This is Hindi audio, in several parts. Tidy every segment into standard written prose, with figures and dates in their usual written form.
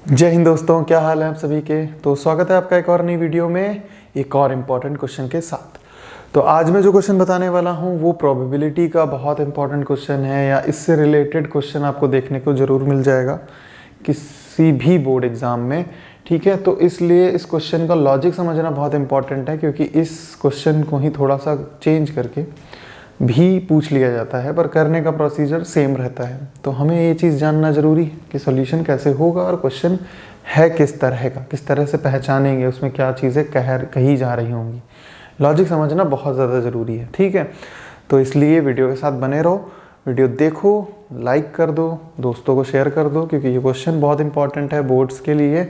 जय हिंद दोस्तों, क्या हाल है आप सभी के। तो स्वागत है आपका एक और नई वीडियो में एक और इम्पॉर्टेंट क्वेश्चन के साथ। तो आज मैं जो क्वेश्चन बताने वाला हूँ वो प्रोबेबिलिटी का बहुत इंपॉर्टेंट क्वेश्चन है, या इससे रिलेटेड क्वेश्चन आपको देखने को ज़रूर मिल जाएगा किसी भी बोर्ड एग्ज़ाम में। ठीक है, तो इसलिए इस क्वेश्चन का लॉजिक समझना बहुत इंपॉर्टेंट है, क्योंकि इस क्वेश्चन को ही थोड़ा सा चेंज करके भी पूछ लिया जाता है, पर करने का प्रोसीजर सेम रहता है। तो हमें ये चीज़ जानना ज़रूरी है कि सॉल्यूशन कैसे होगा और क्वेश्चन है किस तरह का, किस तरह से पहचानेंगे, उसमें क्या चीज़ें कही जा रही होंगी। लॉजिक समझना बहुत ज़्यादा ज़रूरी है। ठीक है, तो इसलिए वीडियो के साथ बने रहो, वीडियो देखो, लाइक कर दो, दोस्तों को शेयर कर दो, क्योंकि ये क्वेश्चन बहुत इंपॉर्टेंट है बोर्ड्स के लिए।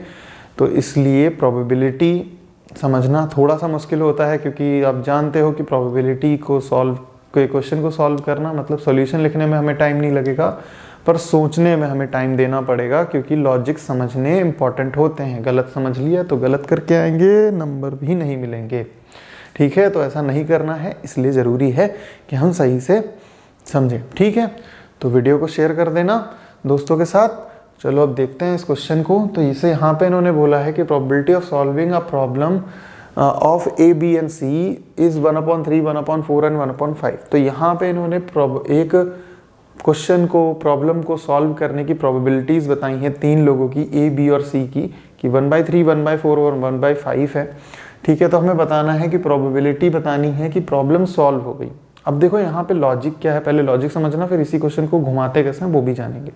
तो इसलिए प्रोबेबिलिटी समझना थोड़ा सा मुश्किल होता है, क्योंकि आप जानते हो कि प्रोबेबिलिटी को कोई क्वेश्चन को सॉल्व करना मतलब सॉल्यूशन लिखने में हमें टाइम नहीं लगेगा, पर सोचने में हमें टाइम देना पड़ेगा, क्योंकि लॉजिक समझने इंपॉर्टेंट होते हैं। गलत समझ लिया तो गलत करके आएंगे, नंबर भी नहीं मिलेंगे। ठीक है, तो ऐसा नहीं करना है, इसलिए ज़रूरी है कि हम सही से समझें। ठीक है, तो वीडियो को शेयर कर देना दोस्तों के साथ। चलो अब देखते हैं इस क्वेश्चन को। तो इसे यहाँ पे इन्होंने बोला है कि probability of solving a problem of A B and C is 1/3, 1/4 and 1/5। तो यहाँ पे इन्होंने एक क्वेश्चन को, प्रॉब्लम को सॉल्व करने की प्रोबेबिलिटीज बताई हैं तीन लोगों की, ए बी और सी की, कि 1/3, 1/4 और 1/5 है। ठीक है, तो हमें बताना है कि प्रोबेबिलिटी बतानी है कि प्रॉब्लम सॉल्व हो गई। अब देखो यहाँ पे लॉजिक क्या है, पहले लॉजिक समझना, फिर इसी क्वेश्चन को घुमाते कैसे हैं वो भी जानेंगे।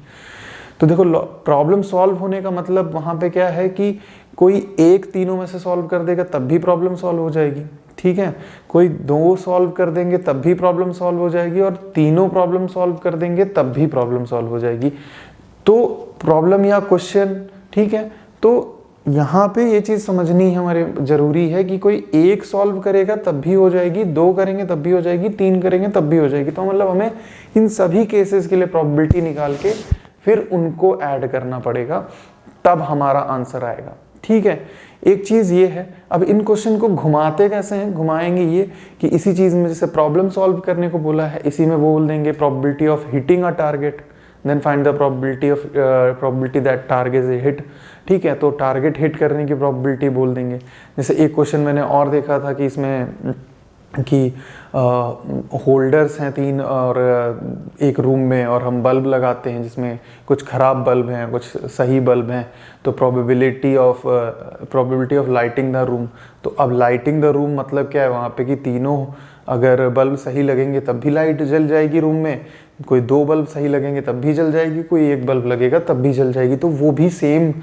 तो देखो, प्रॉब्लम सॉल्व होने का मतलब वहाँ पे क्या है कि कोई एक तीनों में से सॉल्व कर देगा तब भी प्रॉब्लम सॉल्व हो जाएगी। ठीक है, कोई दो सॉल्व कर देंगे तब भी प्रॉब्लम सॉल्व हो जाएगी, और तीनों प्रॉब्लम सॉल्व कर देंगे तब भी प्रॉब्लम सॉल्व हो जाएगी। तो प्रॉब्लम या क्वेश्चन, ठीक है, तो यहाँ पे ये चीज़ समझनी हमारे ज़रूरी है कि कोई एक सॉल्व करेगा तब भी हो जाएगी, दो करेंगे तब भी हो जाएगी, तीन करेंगे तब भी हो जाएगी। तो मतलब हमें इन सभी केसेस के लिए प्रोबेबिलिटी निकाल के फिर उनको ऐड करना पड़ेगा, तब हमारा आंसर आएगा। ठीक है, एक चीज़ ये है। अब इन क्वेश्चन को घुमाते कैसे हैं, घुमाएंगे ये कि इसी चीज़ में जैसे प्रॉब्लम सॉल्व करने को बोला है, इसी में बोल देंगे probability of hitting a target, then find the probability that target is hit. ठीक है, तो टारगेट हिट करने की प्रोबेबिलिटी बोल देंगे। जैसे एक क्वेश्चन मैंने और देखा था कि इसमें कि होल्डर्स हैं तीन और एक रूम में, और हम बल्ब लगाते हैं जिसमें कुछ ख़राब बल्ब हैं, कुछ सही बल्ब हैं। तो probability of lighting the room. तो अब लाइटिंग द रूम मतलब क्या है वहाँ पे कि तीनों अगर बल्ब सही लगेंगे तब भी लाइट जल जाएगी रूम में, कोई दो बल्ब सही लगेंगे तब भी जल जाएगी, कोई एक बल्ब लगेगा तब भी जल जाएगी। तो वो भी सेम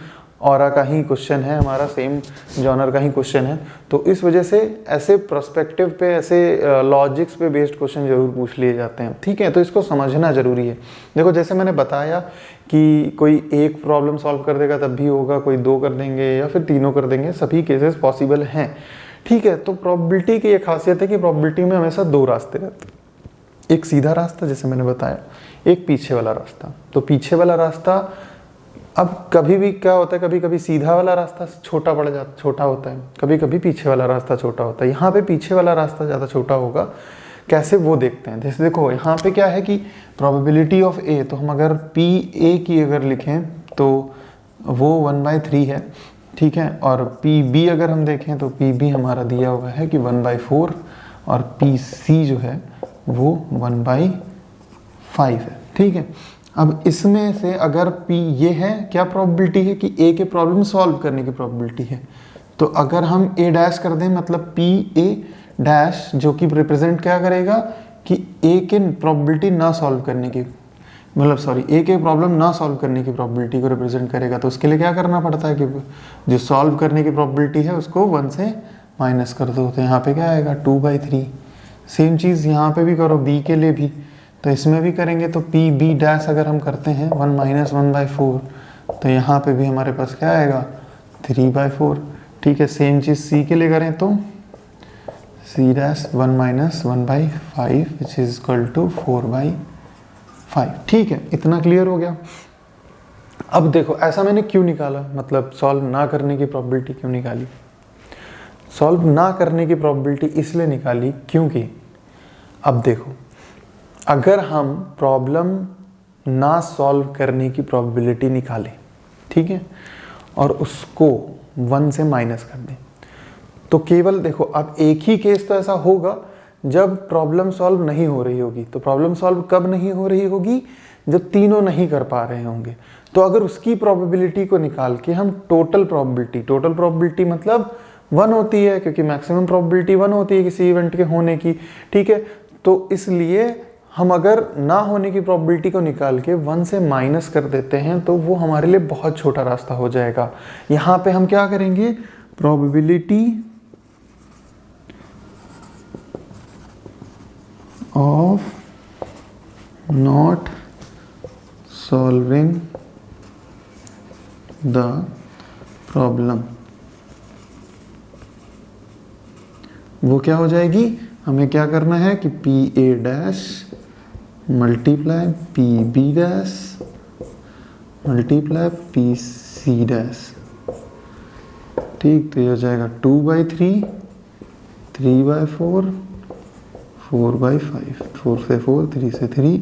ऑरा का ही क्वेश्चन है हमारा, सेम जॉनर का ही क्वेश्चन है। तो इस वजह से ऐसे पर्सपेक्टिव पे, ऐसे लॉजिक्स पे बेस्ड क्वेश्चन जरूर पूछ लिए जाते हैं। ठीक है, तो इसको समझना जरूरी है। देखो, जैसे मैंने बताया कि कोई एक प्रॉब्लम सॉल्व कर देगा तब भी होगा, कोई दो कर देंगे या फिर तीनों कर देंगे, सभी केसेस पॉसिबल हैं। ठीक है, तो प्रोबेबिलिटी की एक खासियत है कि प्रोबेबिलिटी में हमेशा दो रास्ते रहते हैं, एक सीधा रास्ता जैसे मैंने बताया, एक पीछे वाला रास्ता। तो पीछे वाला रास्ता, अब कभी भी क्या होता है, कभी कभी सीधा वाला रास्ता छोटा होता है, कभी कभी पीछे वाला रास्ता छोटा होता है। यहाँ पे पीछे वाला रास्ता ज़्यादा छोटा होगा, कैसे वो देखते हैं। जैसे देखो, यहाँ पे क्या है कि प्रोबेबिलिटी ऑफ ए, तो हम अगर पी ए की अगर लिखें तो वो 1/3 है। ठीक है, और पी बी अगर हम देखें तो पी बी हमारा दिया हुआ है कि 1/4, और पी सी जो है वो 1/5 है। ठीक है, अब इसमें से अगर P ये है, क्या प्रोबेबिलिटी है कि A के प्रॉब्लम सॉल्व करने की प्रोबेबिलिटी है। तो अगर हम A डैश कर दें, मतलब P A डैश, जो कि रिप्रेजेंट क्या करेगा कि A के प्रोबेबिलिटी ना सॉल्व करने की, मतलब सॉरी, A के प्रॉब्लम ना सॉल्व करने की प्रोबेबिलिटी को रिप्रेजेंट करेगा। तो उसके लिए क्या करना पड़ता है कि जो सॉल्व करने की प्रोबेबिलिटी है उसको 1 से माइनस कर दो। तो यहाँ पे क्या आएगा, 2/3। सेम चीज़ यहाँ पे भी करो B के लिए भी, तो इसमें भी करेंगे। तो पी बी डैश अगर हम करते हैं 1 - 1/4, तो यहाँ पे भी हमारे पास क्या आएगा, 3/4। ठीक है, सेम चीज़ सी के लिए करें तो C dash 1 - 1/5 which is equal to 4/5। ठीक है, इतना क्लियर हो गया। अब देखो, ऐसा मैंने क्यों निकाला, मतलब सॉल्व ना करने की प्रोबेबिलिटी क्यों निकाली। सॉल्व ना करने की प्रोबेबिलिटी इसलिए निकाली क्योंकि अब देखो, अगर हम प्रॉब्लम ना सॉल्व करने की प्रोबेबिलिटी निकालें, ठीक है, और उसको 1 से माइनस कर दें। तो केवल देखो, अब एक ही केस तो ऐसा होगा जब प्रॉब्लम सॉल्व नहीं हो रही होगी। तो प्रॉब्लम सॉल्व कब नहीं हो रही होगी? जब तीनों नहीं कर पा रहे होंगे। तो अगर उसकी प्रोबेबिलिटी को निकाल के हम टोटल प्रोबेबिलिटी मतलब 1 होती है, क्योंकि मैक्सिमम प्रोबेबिलिटी 1 होती है किसी इवेंट के होने की, ठीक है। तो इसलिए हम अगर ना होने की प्रोबेबिलिटी को निकाल के 1 से माइनस कर देते हैं तो वो हमारे लिए बहुत छोटा रास्ता हो जाएगा। यहाँ पे हम क्या करेंगे? Probability of not solving the problem, वो क्या हो जाएगी? हमें क्या करना है कि P A dash multiply P B dash multiply P C dash, ठीक। तो ये हो जाएगा 2/3, 3/4, 4/5, 4 से 4, 3 से 3,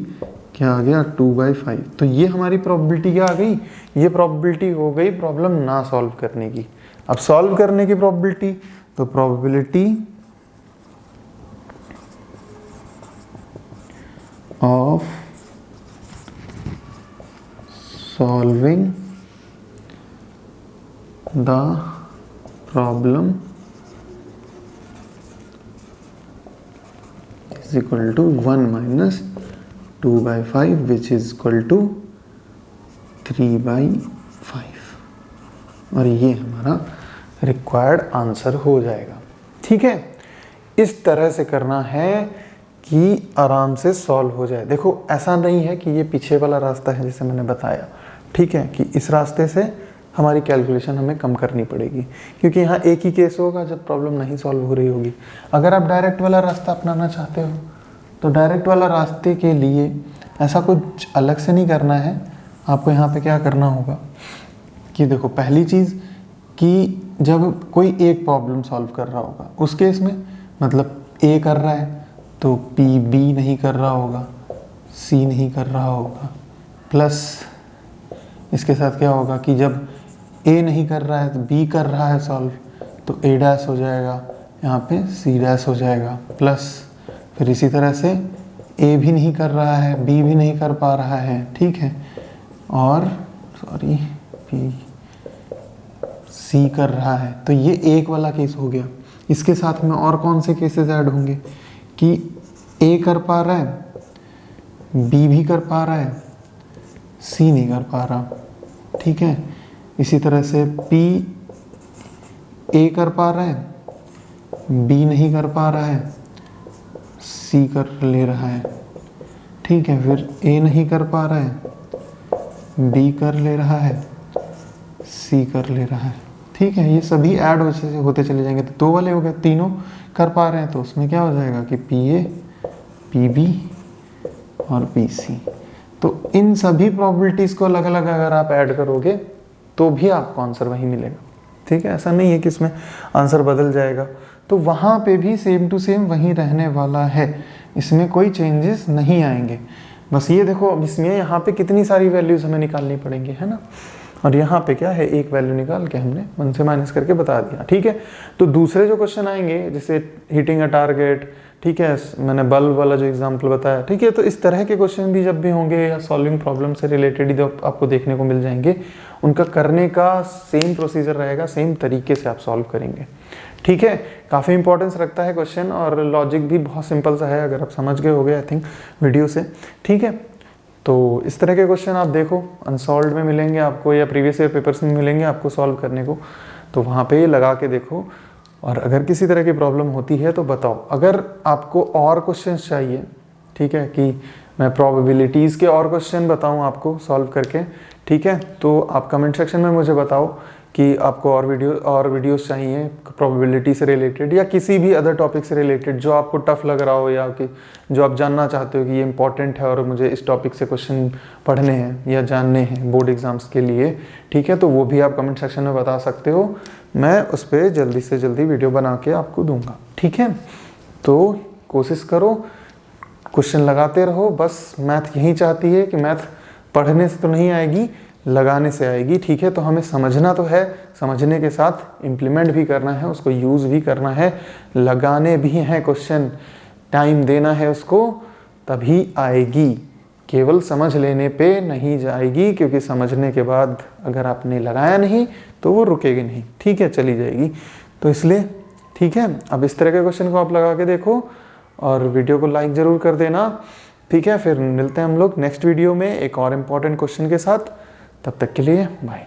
क्या आ गया? 2/5। तो ये हमारी प्रोबेबिलिटी क्या आ गई? ये प्रोबेबिलिटी हो गई प्रॉब्लम ना सॉल्व करने की। अब सॉल्व करने की प्रोबेबिलिटी, तो probability of solving the problem is equal to 1 minus 2/5 which is equal to 3/5, और ये हमारा रिक्वायर्ड आंसर हो जाएगा, ठीक है। इस तरह से करना है कि आराम से सॉल्व हो जाए। देखो, ऐसा नहीं है कि ये पीछे वाला रास्ता है जैसे मैंने बताया, ठीक है, कि इस रास्ते से हमारी कैलकुलेशन हमें कम करनी पड़ेगी, क्योंकि यहाँ एक ही केस होगा जब प्रॉब्लम नहीं सॉल्व हो रही होगी। अगर आप डायरेक्ट वाला रास्ता अपनाना चाहते हो तो डायरेक्ट वाला रास्ते के लिए ऐसा कुछ अलग से नहीं करना है। आपको यहाँ पे क्या करना होगा कि देखो, पहली चीज़ कि जब कोई एक प्रॉब्लम सॉल्व कर रहा होगा, उस केस में मतलब ए कर रहा है तो पी बी नहीं कर रहा होगा, सी नहीं कर रहा होगा, प्लस इसके साथ क्या होगा कि जब ए नहीं कर रहा है तो बी कर रहा है सॉल्व, तो ए डैश हो जाएगा, यहाँ पे सी डैश हो जाएगा, प्लस फिर इसी तरह से ए भी नहीं कर रहा है, बी भी नहीं कर पा रहा है, ठीक है, और सॉरी पी सी कर रहा है। तो ये एक वाला केस हो गया। इसके साथ में और कौन से केसेस ऐड होंगे कि ए कर पा रहा है, बी भी कर पा रहा है, सी नहीं कर पा रहा, ठीक है। इसी तरह से पी ए कर पा रहा है, बी नहीं कर पा रहा है, सी कर ले रहा है, ठीक है। फिर ए नहीं कर पा रहा है, बी कर ले रहा है, सी कर ले रहा है, ठीक है। ये सभी ऐड होते चले जाएंगे। तो दो वाले हो गए, तीनों कर पा रहे हैं, तो उसमें क्या हो जाएगा कि पी ए, पी बी और पी सी। तो इन सभी प्रोबेबिलिटीज़ को अलग अलग अगर आप ऐड करोगे तो भी आपको आंसर वही मिलेगा, ठीक है। ऐसा नहीं है कि इसमें आंसर बदल जाएगा। तो वहाँ पे भी सेम टू सेम वही रहने वाला है, इसमें कोई चेंजेस नहीं आएंगे। बस ये देखो, अब इसमें यहाँ पे कितनी सारी वैल्यूज़ हमें निकालनी पड़ेंगी, है ना। और यहाँ पे क्या है, एक वैल्यू निकाल के हमने 1 से माइनस करके बता दिया, ठीक है। तो दूसरे जो क्वेश्चन आएंगे, जैसे हिटिंग अ टारगेट, ठीक है, मैंने बल्ब वाला जो एग्जांपल बताया, ठीक है। तो इस तरह के क्वेश्चन भी जब भी होंगे या सॉल्विंग प्रॉब्लम से रिलेटेड ही आपको देखने को मिल जाएंगे, उनका करने का सेम प्रोसीजर रहेगा, सेम तरीके से आप सॉल्व करेंगे, ठीक है। काफ़ी इंपॉर्टेंस रखता है क्वेश्चन, और लॉजिक भी बहुत सिंपल सा है, अगर आप समझ गए होगे आई थिंक वीडियो से, ठीक है। तो इस तरह के क्वेश्चन आप देखो, अनसॉल्व्ड में मिलेंगे आपको या प्रीवियस ईयर पेपर्स में मिलेंगे आपको सॉल्व करने को, तो वहाँ पे लगा के देखो। और अगर किसी तरह की प्रॉब्लम होती है तो बताओ। अगर आपको और क्वेश्चंस चाहिए, ठीक है, कि मैं प्रोबेबिलिटीज़ के और क्वेश्चन बताऊं आपको सॉल्व करके, ठीक है, तो आप कमेंट सेक्शन में मुझे बताओ कि आपको और वीडियोस चाहिए प्रोबेबिलिटी से रिलेटेड या किसी भी अदर टॉपिक से रिलेटेड जो आपको टफ लग रहा हो, या कि जो आप जानना चाहते हो कि ये इंपॉर्टेंट है और मुझे इस टॉपिक से क्वेश्चन पढ़ने हैं या जानने हैं बोर्ड एग्जाम्स के लिए, ठीक है। तो वो भी आप कमेंट सेक्शन में बता सकते हो, मैं उस पर जल्दी से जल्दी वीडियो बना के आपको दूंगा, ठीक है। तो कोशिश करो, क्वेश्चन लगाते रहो। बस मैथ यही चाहती है कि मैथ पढ़ने से तो नहीं आएगी, लगाने से आएगी। ठीक है, तो हमें समझना तो है, समझने के साथ इम्प्लीमेंट भी करना है, उसको यूज़ भी करना है, लगाने भी हैं क्वेश्चन, टाइम देना है उसको, तभी आएगी। केवल समझ लेने पे नहीं जाएगी, क्योंकि समझने के बाद अगर आपने लगाया नहीं तो वो रुकेगी नहीं। ठीक है, चली जाएगी। तो इसलिए ठीक है, अब इस तरह के क्वेश्चन को आप लगा के देखो और वीडियो को लाइक ज़रूर कर देना। ठीक है, फिर मिलते हैं हम लोग नेक्स्ट वीडियो में एक और इम्पॉर्टेंट क्वेश्चन के साथ। तब तक के लिए बाय।